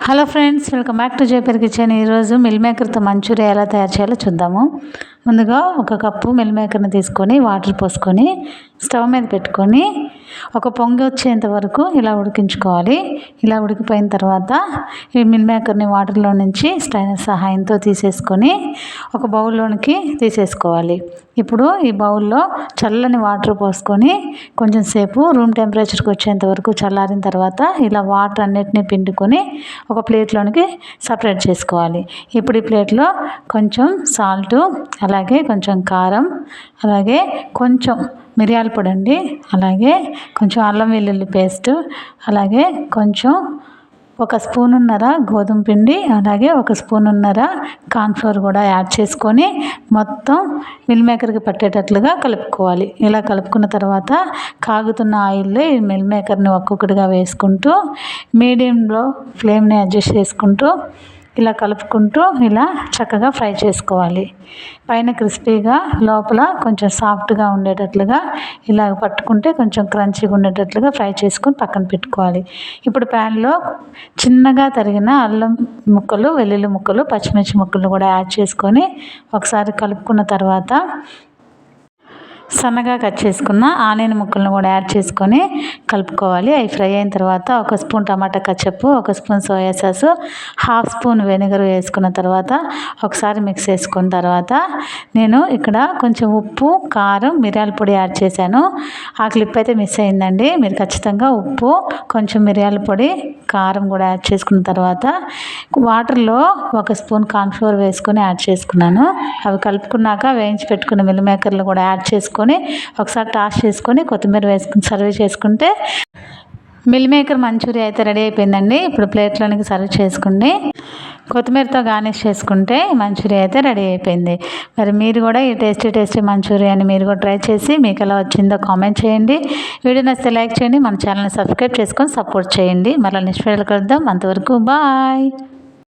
Hello friends, welcome back to JPR kitchen. ఈరోజు mill మేకర్తో Manchuria ఎలా తయారు చేయాలో చూద్దాము. ముందుగా ఒక కప్పు మిల్ మేకర్ని తీసుకొని వాటర్ పోసుకొని స్టవ్ మీద పెట్టుకొని ఒక పొంగి వచ్చేంత వరకు ఇలా ఉడికించుకోవాలి. ఇలా ఉడికిపోయిన తర్వాత ఈ మిల్ మేకర్ని వాటర్లో నుంచి స్ట్రైనర్ సహాయంతో తీసేసుకొని ఒక బౌల్లోనికి తీసేసుకోవాలి. ఇప్పుడు ఈ బౌల్లో చల్లని వాటర్ పోసుకొని కొంచెం సేపు రూమ్ టెంపరేచర్కి వచ్చేంత వరకు చల్లారిన తర్వాత ఇలా వాటర్ అన్నిటినీ పిండుకొని ఒక ప్లేట్లోనికి సపరేట్ చేసుకోవాలి. ఇప్పుడు ఈ ప్లేట్లో కొంచెం సాల్టు, అలాగే కొంచెం కారం, అలాగే కొంచెం మిరియాల పొడి అండి, అలాగే కొంచెం అల్లం వెల్లుల్లి పేస్ట్, అలాగే కొంచెం 1 స్పూనున్నర గోధుమ పిండి, అలాగే 1 స్పూనున్నర కార్న్ఫ్లోర్ కూడా యాడ్ చేసుకొని మొత్తం మిల్ మేకర్కి పట్టేటట్లుగా కలుపుకోవాలి. ఇలా కలుపుకున్న తర్వాత కాగుతున్న ఆయిల్లో ఈ మిల్ మేకర్ని ఒక్కొక్కటిగా వేసుకుంటూ మీడియంలో ఫ్లేమ్ని అడ్జస్ట్ చేసుకుంటూ ఇలా కలుపుకుంటూ ఇలా చక్కగా ఫ్రై చేసుకోవాలి. పైన క్రిస్పీగా లోపల కొంచెం సాఫ్ట్గా ఉండేటట్లుగా ఇలా పట్టుకుంటే కొంచెం క్రంచీగా ఉండేటట్లుగా ఫ్రై చేసుకొని పక్కన పెట్టుకోవాలి. ఇప్పుడు ప్యాన్లో చిన్నగా తరిగిన అల్లం ముక్కలు, వెల్లుల్లి ముక్కలు, పచ్చిమిర్చి ముక్కలు కూడా యాడ్ చేసుకొని ఒకసారి కలుపుకున్న తర్వాత సన్నగా కట్ చేసుకున్న ఆనియన్ ముక్కలను కూడా యాడ్ చేసుకొని కలుపుకోవాలి. అవి ఫ్రై అయిన తర్వాత 1 స్పూన్ టమాటా కచప్పు, 1 spoon soya sauce, 1/2 spoon vinegar వేసుకున్న తర్వాత ఒకసారి మిక్స్ చేసుకున్న తర్వాత నేను ఇక్కడ కొంచెం ఉప్పు, కారం, మిరియాల పొడి యాడ్ చేశాను. ఆ క్లిప్ అయితే మిస్ అయిందండి. మీరు ఖచ్చితంగా ఉప్పు, కొంచెం మిరియాల పొడి, కారం కూడా యాడ్ చేసుకున్న తర్వాత వాటర్లో 1 స్పూన్ కార్న్ఫ్లోర్ వేసుకొని యాడ్ చేసుకున్నాను. అవి కలుపుకున్నాక వేయించి పెట్టుకున్న మిల్ మేకర్లు కూడా యాడ్ చేసుకొని ఒకసారి టాస్ చేసుకొని కొత్తిమీర వేసుకుని సర్వ్ చేసుకుంటే మిల్ మేకర్ మంచూరియా అయితే రెడీ అయిపోయిందండి. ఇప్పుడు ప్లేట్లోనికి సర్వ్ చేసుకోండి. కొత్తిమీరతో గార్నిష్ చేసుకుంటే మంచూరియా అయితే రెడీ అయిపోయింది. మరి మీరు కూడా ఈ టేస్టీ మంచూరియాని మీరు కూడా ట్రై చేసి మీకు ఎలా వచ్చిందో కామెంట్ చేయండి. వీడియో నచ్చితే లైక్ చేయండి. మన ఛానల్ని సబ్స్క్రైబ్ చేసుకొని సపోర్ట్ చేయండి. మళ్ళీ నెక్స్ట్ వీడియోలో కలుద్దాం. అంతవరకు బాయ్.